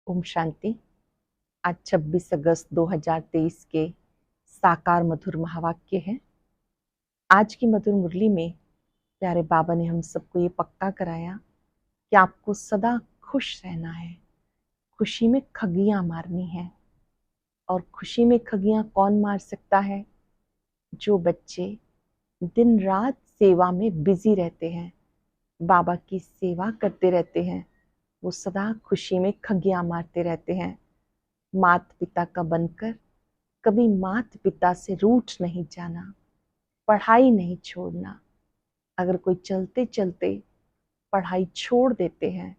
ओम शांति। आज 26 अगस्त 2023 के साकार मधुर महावाक्य है। आज की मधुर मुरली में प्यारे बाबा ने हम सबको ये पक्का कराया कि आपको सदा खुश रहना है, खुशी में खगियां मारनी है। और खुशी में खगियां कौन मार सकता है? जो बच्चे दिन रात सेवा में बिजी रहते हैं, बाबा की सेवा करते रहते हैं, वो सदा खुशी में खगियां मारते रहते हैं। माता पिता का बनकर कभी माता पिता से रूठ नहीं जाना, पढ़ाई नहीं छोड़ना। अगर कोई चलते चलते पढ़ाई छोड़ देते हैं,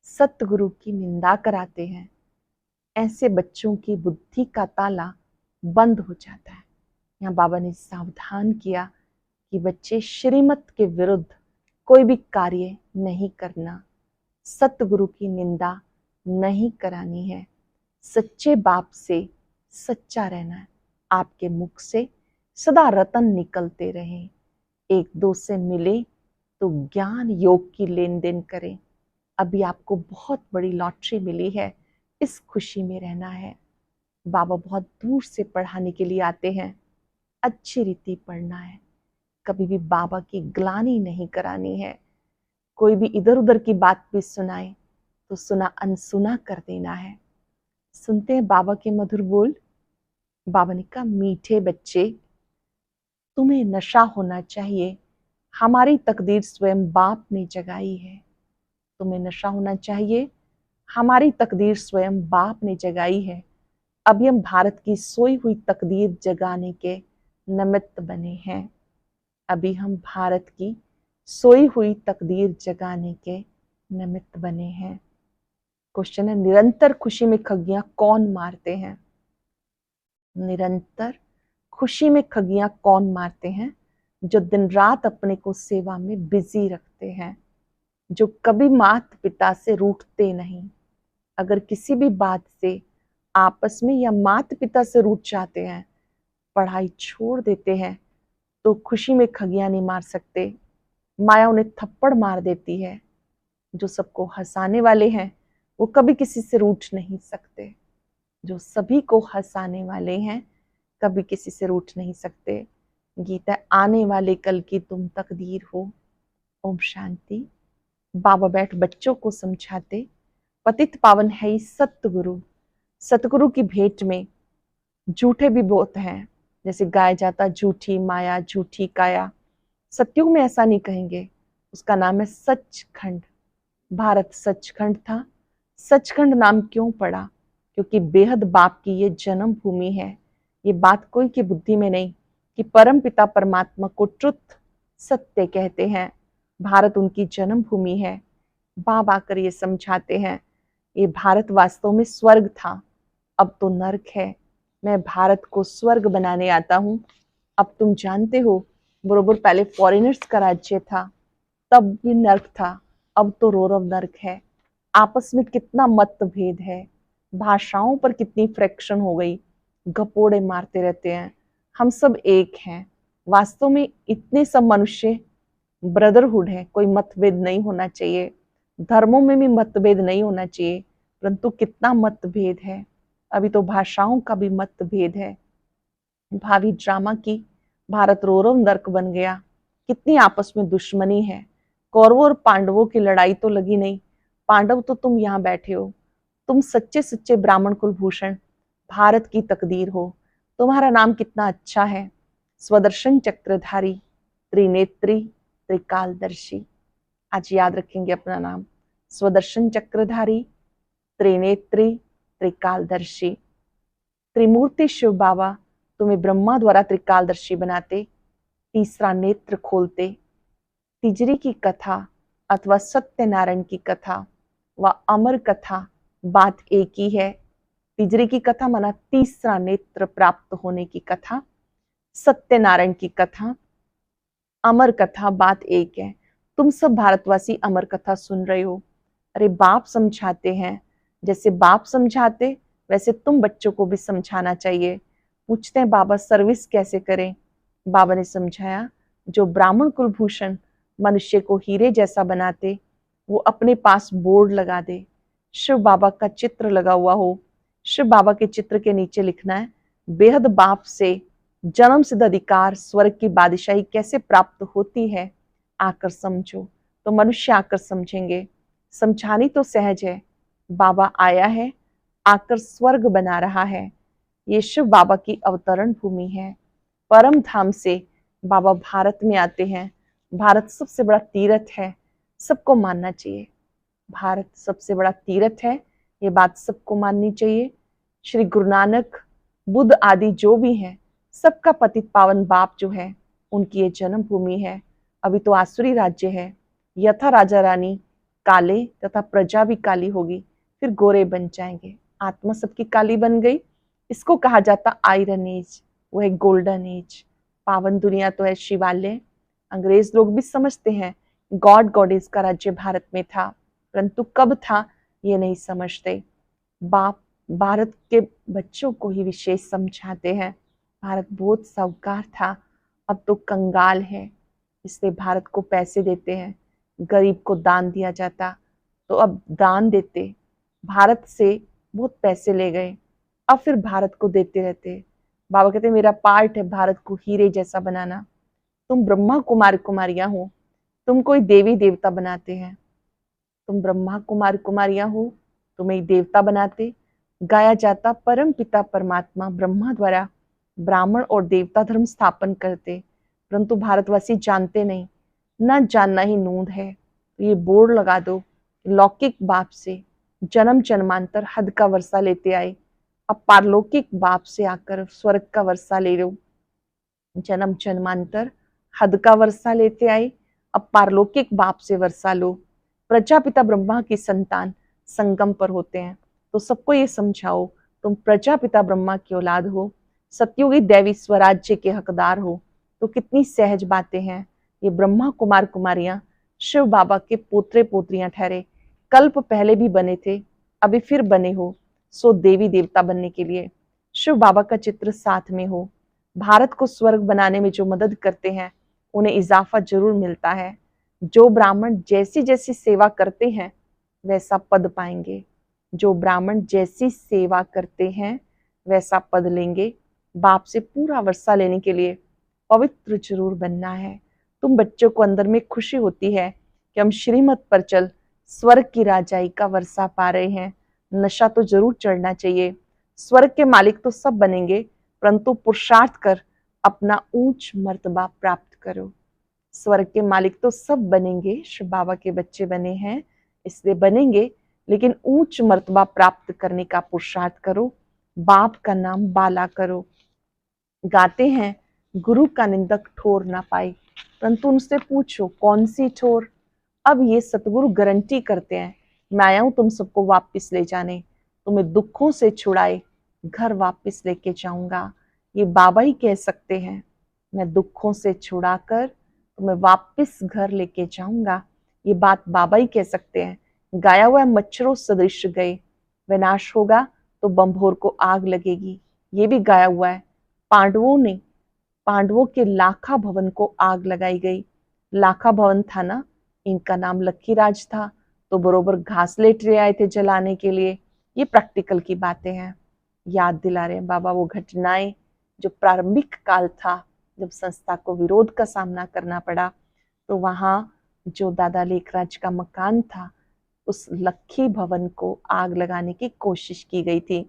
सतगुरु की निंदा कराते हैं, ऐसे बच्चों की बुद्धि का ताला बंद हो जाता है। यहाँ बाबा ने सावधान किया कि बच्चे श्रीमत के विरुद्ध कोई भी कार्य नहीं करना, सतगुरु की निंदा नहीं करानी है, सच्चे बाप से सच्चा रहना है। आपके मुख से सदा रतन निकलते रहे। एक दो से मिले तो ज्ञान योग की लेन देन करें। अभी आपको बहुत बड़ी लॉटरी मिली है, इस खुशी में रहना है। बाबा बहुत दूर से पढ़ाने के लिए आते हैं, अच्छी रीति पढ़ना है। कभी भी बाबा की ग्लानि नहीं करानी है। कोई भी इधर उधर की बात भी सुनाए तो सुना अनसुना कर देना है। सुनते हैं बाबा के मधुर बोल। बाबा ने कहा, मीठे बच्चे, तुम्हें नशा होना चाहिए। हमारी तकदीर स्वयं बाप ने जगाई है। तुम्हें नशा होना चाहिए, हमारी तकदीर स्वयं बाप ने जगाई है। अभी हम भारत की सोई हुई तकदीर जगाने के निमित्त बने हैं। अभी हम भारत की सोई हुई तकदीर जगाने के निमित्त बने हैं। क्वेश्चन है, निरंतर खुशी में खगियां कौन मारते हैं? निरंतर खुशी में खगियां कौन मारते हैं? जो दिन रात अपने को सेवा में बिजी रखते हैं, जो कभी माता पिता से रूठते नहीं। अगर किसी भी बात से आपस में या माता पिता से रूठ जाते हैं, पढ़ाई छोड़ देते हैं, तो खुशी में खगियां नहीं मार सकते। माया उन्हें थप्पड़ मार देती है। जो सबको हंसाने वाले हैं, वो कभी किसी से रूठ नहीं सकते। जो सभी को हंसाने वाले हैं, कभी किसी से रूठ नहीं सकते। गीता, आने वाले कल की तुम तकदीर हो। ओम शांति। बाबा बैठ बच्चों को समझाते, पतित पावन है ही सतगुरु। सतगुरु की भेंट में झूठे भी बहुत हैं, जैसे गाया जाता, झूठी माया झूठी काया। सत्युग में ऐसा नहीं कहेंगे, उसका नाम है सचखंड। भारत सचखंड था। सचखंड नाम क्यों पड़ा? क्योंकि बेहद बाप की ये जन्म भूमि है। ये बात कोई की बुद्धि में नहीं कि परम पिता परमात्मा को ट्रुथ सत्य कहते हैं। भारत उनकी जन्म भूमि है। बाप आकर ये समझाते हैं, ये भारत वास्तव में स्वर्ग था, अब तो नर्क है। मैं भारत को स्वर्ग बनाने आता हूँ। अब तुम जानते हो, बरोबर पहले फॉरेनर्स का राज्य था, तब भी नर्क था, अब तो रौरव नर्क है। आपस में कितना मतभेद है, भाषाओं पर कितनी फ्रैक्शन हो गई, गपोड़े मारते रहते हैं। हम सब एक हैं। वास्तव में इतने सब मनुष्य ब्रदरहुड है, कोई मतभेद नहीं होना चाहिए। धर्मों में भी मतभेद नहीं होना चाहिए, परंतु कितना मतभेद है। अभी तो भाषाओं का भी मतभेद है। भावी ड्रामा की भारत रौरव नर्क बन गया। कितनी आपस में दुश्मनी है। कौरवों और पांडवों की लड़ाई तो लगी नहीं। पांडव तो तुम यहाँ बैठे हो, तुम सच्चे सच्चे ब्राह्मण कुलभूषण, भारत की तकदीर हो। तुम्हारा नाम कितना अच्छा है, स्वदर्शन चक्रधारी, त्रिनेत्री, त्रिकालदर्शी। आज याद रखेंगे अपना नाम, स्वदर्शन चक्रधारी, त्रिनेत्री, त्रिकालदर्शी। त्रिमूर्ति शिव बाबा तुम्हें ब्रह्मा द्वारा त्रिकालदर्शी बनाते, तीसरा नेत्र खोलते। तिजरी की कथा अथवा सत्यनारायण की कथा व अमर कथा बात एक ही है। तिजरी की कथा माना तीसरा नेत्र प्राप्त होने की कथा, सत्यनारायण की कथा, अमर कथा बात एक है। तुम सब भारतवासी अमर कथा सुन रहे हो। अरे बाप समझाते हैं, जैसे बाप समझाते वैसे तुम बच्चों को भी समझाना चाहिए। पूछते हैं बाबा सर्विस कैसे करें? बाबा ने समझाया, जो ब्राह्मण कुलभूषण मनुष्य को हीरे जैसा बनाते, वो अपने पास बोर्ड लगा दे, शिव बाबा का चित्र लगा हुआ हो। शिव बाबा के चित्र के नीचे लिखना है, बेहद बाप से जन्म सिद्ध अधिकार स्वर्ग की बादशाही कैसे प्राप्त होती है, आकर समझो। तो मनुष्य आकर समझेंगे। समझानी तो सहज है, बाबा आया है, आकर स्वर्ग बना रहा है। ये शिव बाबा की अवतरण भूमि है। परम धाम से बाबा भारत में आते हैं। भारत सबसे बड़ा तीर्थ है, सबको मानना चाहिए। भारत सबसे बड़ा तीर्थ है, ये बात सबको माननी चाहिए। श्री गुरु नानक, बुद्ध आदि जो भी हैं, सबका पतित पावन बाप जो है, उनकी ये जन्म भूमि है। अभी तो आसुरी राज्य है, यथा राजा रानी काले तथा प्रजा भी काली होगी, फिर गोरे बन जाएंगे। आत्मा सबकी काली बन गई, इसको कहा जाता आयरन एज, वो है गोल्डन एज। पावन दुनिया तो है शिवालय। अंग्रेज लोग भी समझते हैं गॉड गॉडेस का राज्य भारत में था, परंतु कब था ये नहीं समझते। बाप भारत के बच्चों को ही विशेष समझाते हैं। भारत बहुत साहूकार था, अब तो कंगाल है, इसलिए भारत को पैसे देते हैं। गरीब को दान दिया जाता, तो अब दान देते, भारत से बहुत पैसे ले गए, अब फिर भारत को देते रहते। बाबा कहते मेरा पार्ट है भारत को हीरे जैसा बनाना। तुम ब्रह्मा कुमार कुमारियां हो, तुम कोई देवी देवता बनाते हैं। तुम ब्रह्मा कुमार कुमारियां हो, तुम्हें देवता बनाते। गाया जाता परम पिता परमात्मा ब्रह्मा द्वारा ब्राह्मण और देवता धर्म स्थापन करते, परंतु भारतवासी जानते नहीं, न जानना ही नूंद है। तो ये बोर्ड लगा दो, लौकिक बाप से जन्म जन्मांतर हद का वर्षा लेते आए, अब पारलौकिक बाप से आकर स्वर्ग का वर्षा ले लो। जन्म जन्मांतर हद का वर्षा लेते आए, अब पारलौकिक बाप से वर्षा लो। प्रजापिता ब्रह्मा की संतान संगम पर होते हैं, तो सबको ये समझाओ तुम प्रजापिता ब्रह्मा की औलाद हो, सतयुगी दैवी स्वराज्य के हकदार हो। तो कितनी सहज बातें हैं। ये ब्रह्मा कुमार कुमारियां शिव बाबा के पोत्रे पोत्रियां ठहरे, कल्प पहले भी बने थे, अभी फिर बने हो, सो देवी देवता बनने के लिए। शिव बाबा का चित्र साथ में हो। भारत को स्वर्ग बनाने में जो मदद करते हैं, उन्हें इजाफा जरूर मिलता है। जो ब्राह्मण जैसी जैसी सेवा करते हैं, वैसा पद पाएंगे। जो ब्राह्मण जैसी सेवा करते हैं, वैसा पद लेंगे। बाप से पूरा वर्षा लेने के लिए पवित्र जरूर बनना है। तुम बच्चों को अंदर में खुशी होती है कि हम श्रीमत पर चल स्वर्ग की राजाई का वर्षा पा रहे हैं। नशा तो जरूर चढ़ना चाहिए। स्वर्ग के मालिक तो सब बनेंगे, परंतु पुरुषार्थ कर अपना ऊंच मर्तबा प्राप्त करो। स्वर्ग के मालिक तो सब बनेंगे, शिव बाबा के बच्चे बने हैं इसलिए बनेंगे, लेकिन ऊंच मर्तबा प्राप्त करने का पुरुषार्थ करो। बाप का नाम बाला करो। गाते हैं गुरु का निंदक ठोर ना पाए, परंतु उनसे पूछो कौन सी ठोर। अब ये सतगुरु गारंटी करते हैं, मैं आया हूं तुम सबको वापस ले जाने, तुम्हें दुखों से छुड़ाए घर वापस लेके जाऊंगा। ये बाबा ही कह सकते हैं, मैं दुखों से छुड़ाकर तुम्हें वापस घर लेके जाऊंगा। ये बात बाबा ही कह सकते हैं। गाया हुआ है मच्छरों सदृश गए, विनाश होगा तो बंभोर को आग लगेगी, ये भी गाया हुआ है। पांडवों के लाखा भवन को आग लगाई गई। लाखा भवन था ना, इनका नाम लक्कीराज था, तो बरोबर घास लेट ले आए थे जलाने के लिए। ये प्रैक्टिकल की बातें हैं, याद दिला रहे हैं बाबा वो घटनाएं जो प्रारंभिक काल था, जब संस्था को विरोध का सामना करना पड़ा। तो वहां जो दादा लेखराज का मकान था, उस लक्की भवन को आग लगाने की कोशिश की गई थी।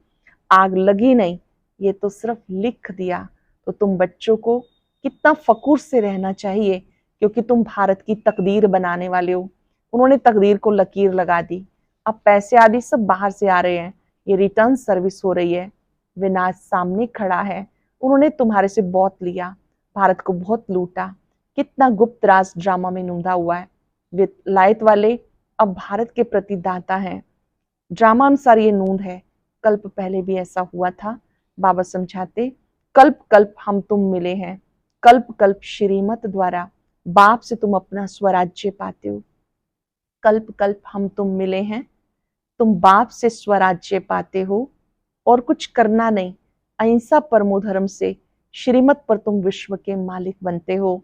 आग लगी नहीं, ये तो सिर्फ लिख दिया। तो तुम बच्चों को कितना फखुर से रहना चाहिए, क्योंकि तुम भारत की तकदीर बनाने वाले हो। उन्होंने तकदीर को लकीर लगा दी। अब पैसे आदि सब बाहर से आ रहे हैं, ये रिटर्न सर्विस हो रही है। विनाश सामने खड़ा है। उन्होंने तुम्हारे से बहुत लिया, भारत को बहुत लूटा। कितना गुप्त राज ड्रामा में नुंदा हुआ है। विलायत वाले अब भारत के प्रति दाता हैं। ड्रामा अनुसार ये नूंद है। कल्प पहले भी ऐसा हुआ था। बाबा समझाते, कल्प कल्प हम तुम मिले हैं। कल्प कल्प श्रीमत द्वारा बाप से तुम अपना स्वराज्य पाते हो। कल्प कल्प हम तुम मिले हैं, तुम बाप से स्वराज्य पाते हो और कुछ करना नहीं। अहिंसा परमो धर्म से श्रीमत पर तुम विश्व के मालिक बनते हो।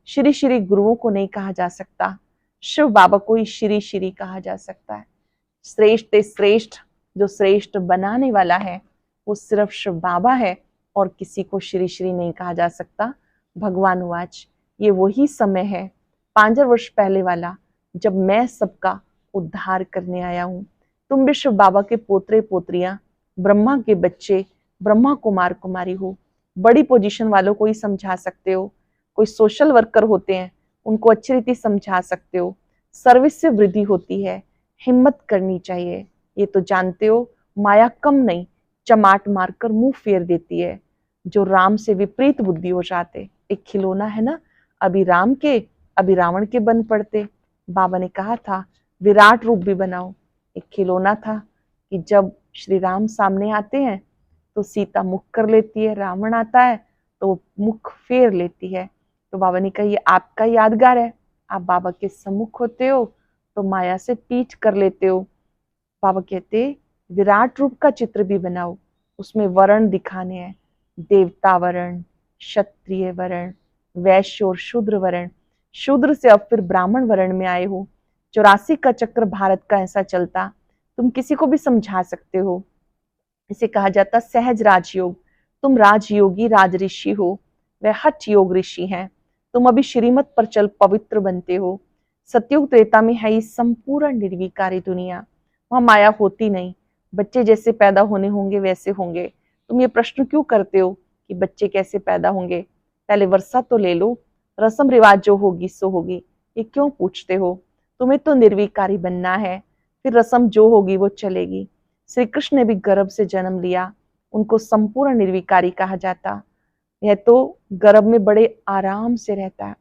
श्री श्री गुरुओं को नहीं कहा जा सकता, शिव बाबा को ही श्री श्री कहा जा सकता है। श्रेष्ठ श्रेष्ठ जो श्रेष्ठ बनाने वाला है वो सिर्फ शिव बाबा है और किसी को श्री श्री नहीं कहा जा सकता। भगवान वाच, ये वही समय है 5000 वर्ष पहले वाला जब मैं सबका उद्धार करने आया हूँ। तुम भी शिव बाबा के पोतरे पोत्रियां, ब्रह्मा के बच्चे, ब्रह्मा कुमार कुमारी हो। बड़ी पोजीशन वालों को ही समझा सकते हो, कोई सोशल वर्कर होते हैं उनको अच्छी रीति समझा सकते हो। सर्विस से वृद्धि होती है, हिम्मत करनी चाहिए। ये तो जानते हो माया कम नहीं चमाट मारकर मुंह फेर देती है। जो राम से विपरीत बुद्धि हो जाते, एक खिलौना है ना, अभी राम के अभी रावण के बन पड़ते। बाबा ने कहा था विराट रूप भी बनाओ। एक खिलौना था कि जब श्री राम सामने आते हैं तो सीता मुख कर लेती है, रावण आता है तो मुख फेर लेती है। तो बाबा ने कहा ये आपका यादगार है, आप बाबा के सम्मुख होते हो तो माया से पीठ कर लेते हो। बाबा कहते विराट रूप का चित्र भी बनाओ, उसमें वर्ण दिखाने हैं, देवता वर्ण, क्षत्रिय वर्ण, वैश्य और शूद्र वर्ण। शूद्र से अब फिर ब्राह्मण वर्ण में आए हो। 84 का चक्र भारत का ऐसा चलता, तुम किसी को भी समझा सकते हो। इसे कहा जाता सहज राजयोग। तुम राजयोगी राज ऋषि हो, वह हठ योग ऋषि हैं। तुम अभी श्रीमत पर चल पवित्र बनते हो। सतयुग त्रेता में है ये संपूर्ण निर्विकारी दुनिया, वहां माया होती नहीं। बच्चे जैसे पैदा होने होंगे वैसे होंगे। तुम ये प्रश्न क्यों करते हो कि बच्चे कैसे पैदा होंगे? पहले वर्षा तो ले लो, रस्म रिवाज जो होगी सो होगी, ये क्यों पूछते हो? तुम्हें तो निर्विकारी बनना है, फिर रस्म जो होगी वो चलेगी। श्री कृष्ण ने भी गर्भ से जन्म लिया, उनको संपूर्ण निर्विकारी कहा जाता। यह तो गर्भ में बड़े आराम से रहता है।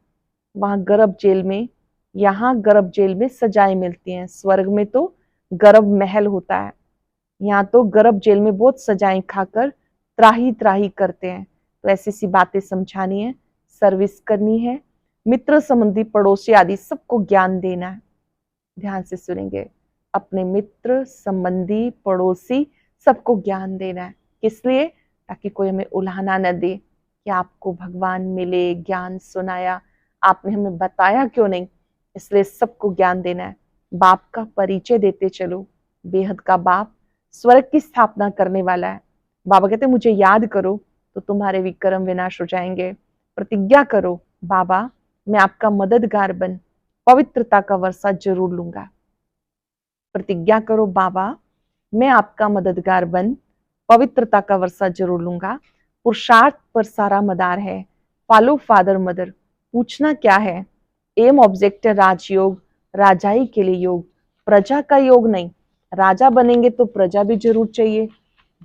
वहां गर्भ जेल में, यहाँ गर्भ जेल में सजाएं मिलती हैं। स्वर्ग में तो गर्भ महल होता है, यहाँ तो गर्भ जेल में बहुत सजाएं खाकर त्राही त्राही करते हैं। तो ऐसी सी बातें समझानी है, सर्विस करनी है, मित्र संबंधी पड़ोसी आदि सबको ज्ञान देना है। ध्यान से सुनेंगे, अपने मित्र संबंधी पड़ोसी सबको ज्ञान देना है। किस लिए? ताकि कोई हमें उल्हाना न दे कि आपको भगवान मिले, ज्ञान सुनाया, आपने हमें बताया क्यों नहीं। इसलिए सबको ज्ञान देना है। बाप का परिचय देते चलो, बेहद का बाप स्वर्ग की स्थापना करने वाला है। बाबा कहते मुझे याद करो तो तुम्हारे विक्रम विनाश हो जाएंगे। प्रतिज्ञा करो बाबा मैं आपका मददगार बन पवित्रता का वर्षा जरूर लूंगा। प्रतिज्ञा करो बाबा मैं आपका मददगार बन पवित्रता का वर्षा जरूर लूंगा। पुरुषार्थ पर सारा मदार है, फॉलो फादर मदर। पूछना क्या है? एम ऑब्जेक्ट है राजयोग, राजाई के लिए योग, प्रजा का योग नहीं। राजा बनेंगे तो प्रजा भी जरूर चाहिए।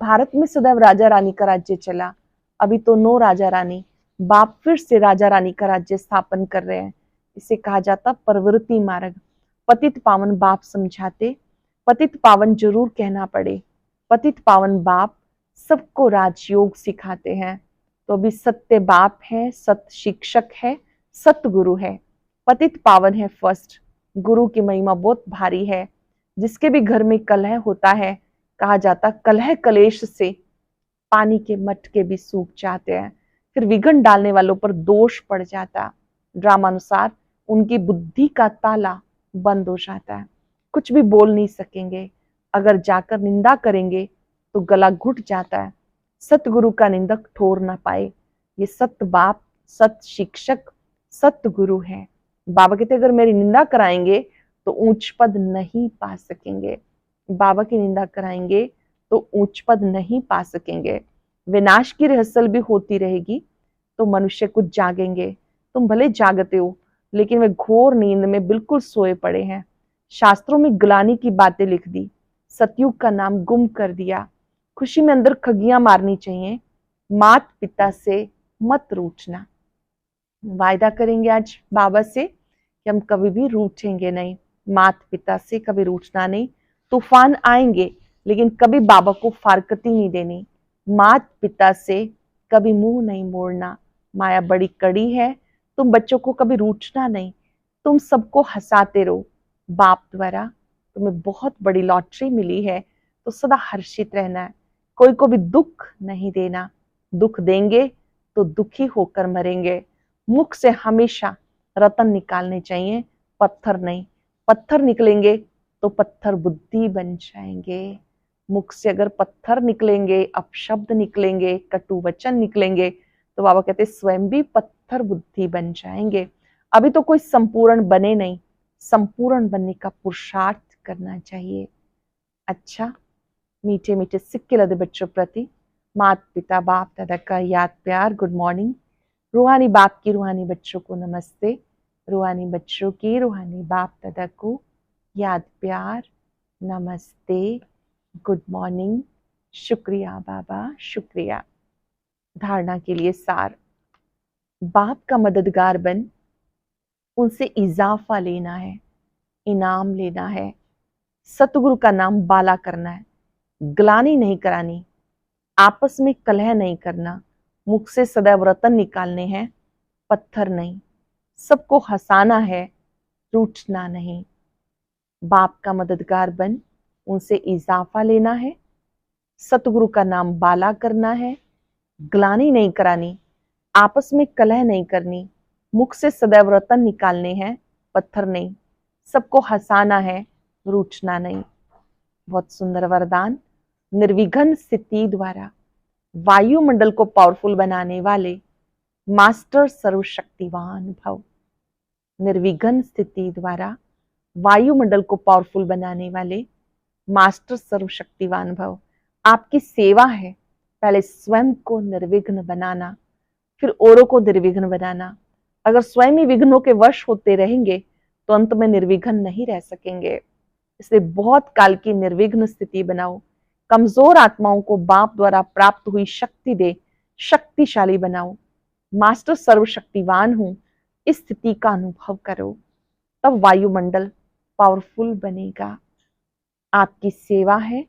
भारत में सदैव राजा रानी का राज्य चला, अभी तो 9 राजा रानी, बाप फिर से राजा रानी का राज्य स्थापन कर रहे हैं। इसे कहा जाता प्रवृत्ति मार्ग। पतित पावन बाप समझाते, पतित पावन जरूर कहना पड़े। पतित पावन बाप सबको राजयोग सिखाते हैं। तो अभी सत्य बाप है, सत्य शिक्षक है, सत्य गुरु है। पतित पावन है फर्स्ट। गुरु की महिमा बहुत भारी है। जिसके भी घर में कलह होता है, कहा जाता कलह कलेश से पानी के मटके भी सूख जाते हैं, फिर विघन डालने वालों पर दोष पड़ जाता। ड्रामानुसार उनकी बुद्धि का ताला बंद हो जाता है, कुछ भी बोल नहीं सकेंगे। अगर जाकर निंदा करेंगे तो गला घुट जाता है। सतगुरु का निंदक ठोर ना पाए। ये सत्य बाप, सत्य शिक्षक, सत्य गुरु है। बाबा कहते अगर मेरी निंदा कराएंगे तो ऊंच पद नहीं पा सकेंगे। बाबा की निंदा कराएंगे तो ऊंच पद नहीं पा सकेंगे। विनाश की रिहर्सल भी होती रहेगी तो मनुष्य कुछ जागेंगे। तुम भले जागते हो लेकिन वे घोर नींद में बिल्कुल सोए पड़े हैं। शास्त्रों में ग्लानि की बातें लिख दी, सतयुग का नाम गुम कर दिया। खुशी में अंदर खगियां मारनी चाहिए। मात पिता से मत रूठना। वायदा करेंगे आज बाबा से कि हम कभी भी रूठेंगे नहीं। मात पिता से कभी रूठना नहीं। तूफान आएंगे लेकिन कभी बाबा को फारकती नहीं देनी। मात पिता से कभी मुंह नहीं मोड़ना। माया बड़ी कड़ी है, तुम बच्चों को कभी रूठना नहीं। तुम सबको हंसाते रहो। बाप द्वारा तुम्हें बहुत बड़ी लॉटरी मिली है तो सदा हर्षित रहना है। कोई को भी दुख नहीं देना। दुख देंगे तो दुखी होकर मरेंगे। मुख से हमेशा रतन निकालने चाहिए, पत्थर नहीं। पत्थर निकलेंगे तो पत्थर बुद्धि बन जाएंगे। मुख से अगर पत्थर निकलेंगे, अपशब्द निकलेंगे, कटु वचन निकलेंगे, तो बाबा कहते स्वयं भी पत्थर बुद्धि बन जाएंगे। अभी तो कोई संपूर्ण बने नहीं, संपूर्ण बनने का पुरुषार्थ करना चाहिए। अच्छा, मीठे मीठे सिक्के लदे बच्चों प्रति माता पिता बाप दादा का याद प्यार गुड मॉर्निंग। रूहानी बाप की रूहानी बच्चों को नमस्ते। रूहानी बच्चों की रूहानी बाप दादा को याद प्यार नमस्ते, गुड मॉर्निंग, शुक्रिया बाबा, शुक्रिया। धारणा के लिए सार, बाप का मददगार बन उनसे इजाफा लेना है, इनाम लेना है, सतगुरु का नाम बाला करना है, ग्लानि नहीं करानी, आपस में कलह नहीं करना, मुख से सदैव रतन निकालने हैं, पत्थर नहीं, सबको हंसाना है, रूठना नहीं। बाप का मददगार बन उनसे इजाफा लेना है, सतगुरु का नाम बाला करना है, ग्लानि नहीं करानी, आपस में कलह नहीं करनी, मुख से सदैव रतन निकालने हैं, पत्थर नहीं, सबको हंसाना है, रूठना नहीं। बहुत सुंदर वरदान। निर्विघ्न स्थिति द्वारा वायुमंडल को पावरफुल बनाने वाले मास्टर सर्वशक्तिवान भव। निर्विघ्न स्थिति द्वारा वायुमंडल को पावरफुल बनाने वाले मास्टर सर्वशक्तिवान भव। आपकी सेवा है पहले स्वयं को निर्विघ्न बनाना, फिर औरों को निर्विघ्न बनाना। अगर स्वयं ही विघ्नों के वश होते रहेंगे तो अंत में निर्विघ्न नहीं रह सकेंगे। इसलिए बहुत काल की निर्विघ्न स्थिति बनाओ। कमजोर आत्माओं को बाप द्वारा प्राप्त हुई शक्ति दे शक्तिशाली बनाओ। मास्टर सर्वशक्तिवान हूं, इस स्थिति का अनुभव करो, तब वायुमंडल पावरफुल बनेगा। आपकी सेवा है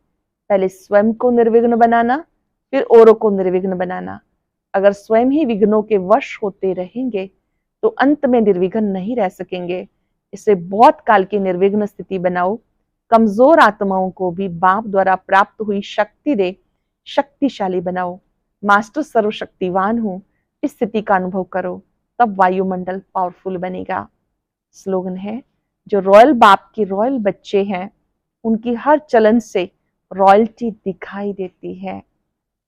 पहले स्वयं को निर्विघ्न बनाना, फिर औरों को निर्विघ्न बनाना। अगर स्वयं ही विघ्नों के वश होते रहेंगे तो अंत में निर्विघ्न नहीं रह सकेंगे। इसे बहुत काल की निर्विघ्न स्थिति बनाओ। कमजोर आत्माओं को भी बाप द्वारा प्राप्त हुई शक्ति दे शक्तिशाली बनाओ। मास्टर सर्वशक्तिवान हूं, इस स्थिति का अनुभव करो, तब वायुमंडल पावरफुल बनेगा। स्लोगन है, जो रॉयल बाप के रॉयल बच्चे हैं उनकी हर चलन से रॉयल्टी दिखाई देती है।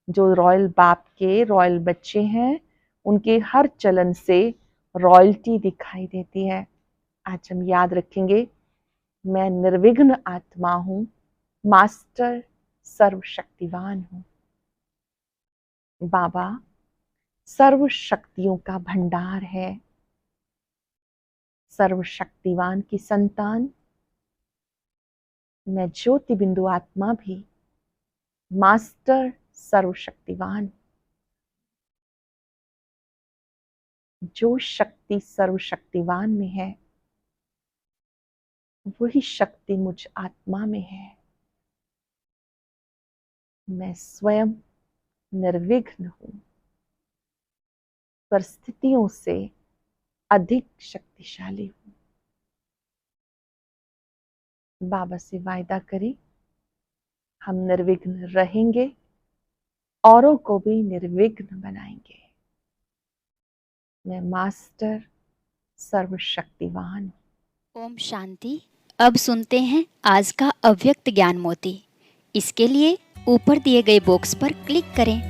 जो रॉयल बाप के रॉयल बच्चे हैं उनके हर चलन से रॉयल्टी दिखाई देती है। आज हम याद रखेंगे, मैं निर्विघ्न आत्मा हूं, मास्टर सर्वशक्तिवान हूं। बाबा सर्व शक्तियों का भंडार है। सर्वशक्तिवान की संतान मैं ज्योति बिंदु आत्मा भी मास्टर सर्वशक्तिवान। जो शक्ति सर्वशक्तिवान में है वही शक्ति मुझ आत्मा में है। मैं स्वयं निर्विघ्न हूं, परिस्थितियों से अधिक शक्तिशाली हूं। बाबा से वायदा करें, हम निर्विघ्न रहेंगे, औरों को भी निर्विघ्न बनाएंगे। मैं मास्टर सर्वशक्तिवान हूं। ओम शांति। अब सुनते हैं आज का अव्यक्त ज्ञान मोती। इसके लिए ऊपर दिए गए बॉक्स पर क्लिक करें